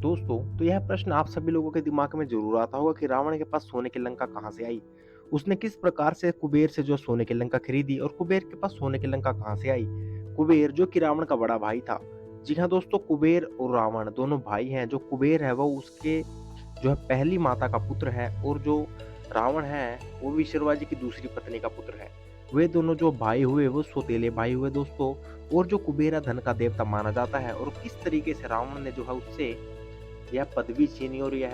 दोस्तों, तो यह प्रश्न आप सभी लोगों के दिमाग में ज़रूर आता होगा कि रावण के पास सोने की लंका कहाँ से आई? उसने किस प्रकार से कुबेर से जो सोने की लंका खरीदी और कुबेर के पास सोने की लंका कहाँ से आई? कुबेर जो कि रावण का बड़ा भाई था। जी हाँ दोस्तों, कुबेर और रावण दोनों भाई हैं। जो कुबेर है वो उसके जो है पहली माता का पुत्र है और जो रावण है वो विशर्वा जी की दूसरी पत्नी का पुत्र है। वे दोनों जो भाई हुए वो सौतेले भाई हुए दोस्तों। और जो कुबेर है धन का देवता माना जाता है और किस तरीके से रावण ने जो है उससे यह पदवी छीनी और यह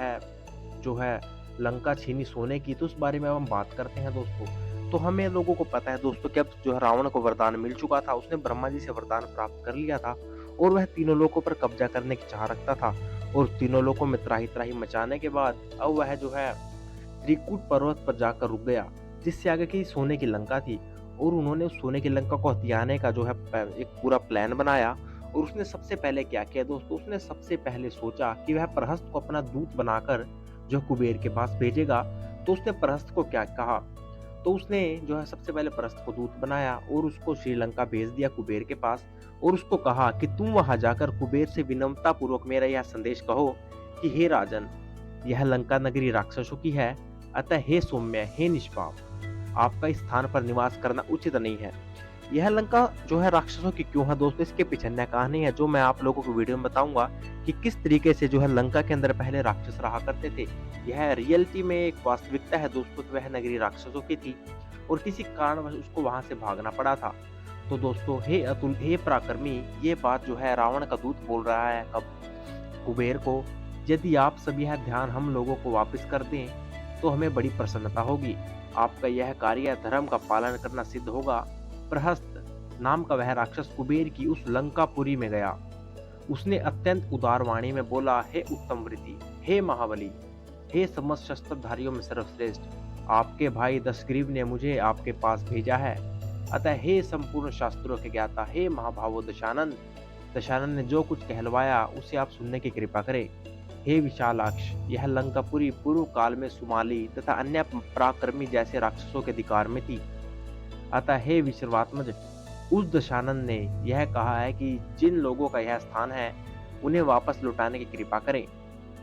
जो है लंका छीनी सोने की, तो उस बारे में अब हम बात करते हैं दोस्तों। तो हमें लोगों को पता है दोस्तों कि अब जो है रावण को वरदान मिल चुका था। उसने ब्रह्मा जी से वरदान प्राप्त कर लिया था और वह तीनों लोकों पर कब्जा करने की चाह रखता था। और तीनों लोकों में त्राही त्राही मचाने के बाद अब वह जो है त्रिकूट पर्वत पर जाकर रुक गया, जिससे आगे की सोने की लंका थी। और उन्होंने उस सोने की लंका को हथियाने का जो है एक पूरा प्लान बनाया। और उसने सबसे पहले क्या किया दोस्तों, उसने सबसे पहले सोचा कि वह प्रहस्त को अपना दूत बनाकर जो कुबेर के पास भेजेगा। तो उसने प्रहस्त को क्या कहा, तो उसने जो है सबसे पहले प्रहस्त को दूत बनाया और उसको श्रीलंका भेज दिया कुबेर के पास। और उसको कहा कि तुम वहां जाकर कुबेर से विनम्रता पूर्वक मेरा यह संदेश कहो कि हे राजन, यह लंका नगरी राक्षसों की है, अतः हे सौम्य, हे निष्पाप, आपका इस स्थान पर निवास करना उचित नहीं है। यह लंका जो है राक्षसों की क्यों है दोस्तों, इसके पीछे अन्य कहानी है जो मैं आप लोगों को वीडियो में बताऊंगा कि किस तरीके से जो है लंका के अंदर पहले राक्षस रहा करते थे। यह रियलिटी में एक वास्तविकता है दोस्तों कि वह नगरी राक्षसों की थी और किसी कारणवश उसको वहां से भागना पड़ा था। तो दोस्तों, हे अतुल, हे पराक्रमी, ये बात जो है रावण का दूत बोल रहा है अब कुबेर को, यदि आप सब यह ध्यान हम लोगों को वापस कर दें तो हमें बड़ी प्रसन्नता होगी। आपका यह कार्य धर्म का पालन करना सिद्ध होगा। प्रहस्त नाम का वह राक्षस कुबेर की उस लंकापुरी में गया। उसने अत्यंत उदार वाणी में बोला, हे उत्तम वृति, हे महाबली, हे समस्त शस्त्रधारियों में सर्वश्रेष्ठ, आपके भाई दशग्रीव ने मुझे आपके पास भेजा है। अतः हे संपूर्ण शास्त्रों के ज्ञाता, हे महाभावो दशानंद, दशानंद ने जो कुछ कहलवाया उसे आप सुनने की कृपा करें। हे विशालाक्ष, यह लंकापुरी पूर्व काल में सुमाली तथा अन्य पराक्रमी जैसे राक्षसों के अधिकार में थी। अतः हे विश्वात्मज, उस दशानंद ने यह कहा है कि जिन लोगों का यह स्थान है उन्हें वापस लौटाने की कृपा करें।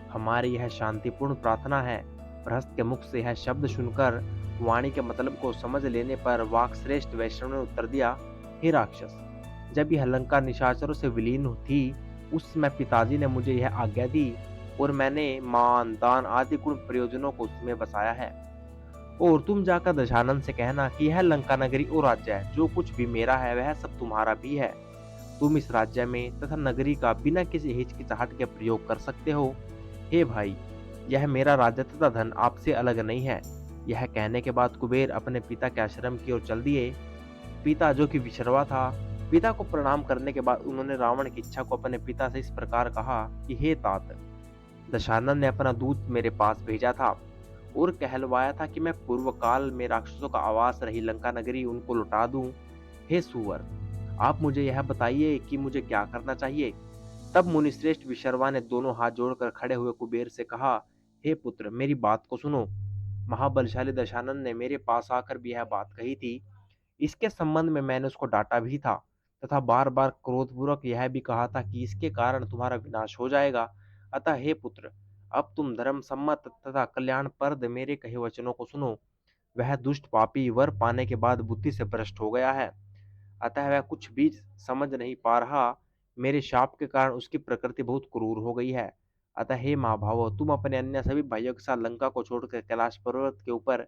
हमारी यह शांतिपूर्ण प्रार्थना है। प्रहस्त के मुख से यह शब्द सुनकर वाणी के मतलब को समझ लेने पर वाक्श्रेष्ठ वैष्णव ने उत्तर दिया, हे राक्षस, जब यह लंका निशाचरों से विलीन थी उस समय पिताजी ने मुझे यह आज्ञा दी और मैंने मान दान आदि गुण प्रयोजनों को उसमें बसाया है। और तुम जाकर दशानंद से कहना कि यह लंका नगरी और राज्य है, जो कुछ भी मेरा है वह सब तुम्हारा भी है। तुम इस राज्य में तथा नगरी का बिना किसी हिचकिचाहट के प्रयोग कर सकते हो। हे भाई, यह मेरा राज्य तथा धन आपसे अलग नहीं है। यह कहने के बाद कुबेर अपने पिता के आश्रम की ओर चल दिए। पिता जो कि विशर्वा था, पिता को प्रणाम करने के बाद उन्होंने रावण की इच्छा को अपने पिता से इस प्रकार कहा कि हे तात, दशानंद ने अपना दूत मेरे पास भेजा था और कहलवाया था कि मैं पूर्व काल में राक्षसों का आवास रही लंका नगरी उनको लौटा दूं। हे सुवर, आप मुझे यह बताइए कि मुझे क्या करना चाहिए। तब मुनिश्रेष्ठ विशर्वा ने दोनों हाथ जोड़कर खड़े हुए कुबेर से कहा, हे पुत्र, मेरी बात को सुनो। महाबलशाली दशानंद ने मेरे पास आकर भी यह बात कही थी। इसके संबंध में मैंने उसको डांटा भी था तथा बार बार क्रोधपूर्वक यह भी कहा था कि इसके कारण तुम्हारा विनाश हो जाएगा। अतः हे पुत्र, अब तुम धर्म सम्मत तथा कल्याणप्रद मेरे कहे वचनों को सुनो। वह दुष्ट पापी वर पाने के बाद बुद्धि से भ्रष्ट हो गया है, अतः वह कुछ भी समझ नहीं पा रहा। मेरे शाप के कारण उसकी प्रकृति बहुत क्रूर हो गई है। अतः हे महाभावो, तुम अपने अन्य सभी भाइयों के साथ लंका को छोड़कर कैलाश पर्वत के ऊपर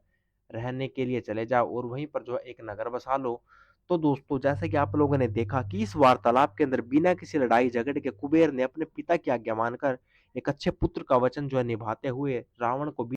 रहने के लिए चले जाओ और वहीं पर जो है एक नगर बसा लो। तो दोस्तों, जैसे कि आप लोगों ने देखा कि इस वार्तालाप के अंदर बिना किसी लड़ाई झगड़े के कुबेर ने अपने पिता की आज्ञा मानकर एक अच्छे पुत्र का वचन जो है निभाते हुए रावण को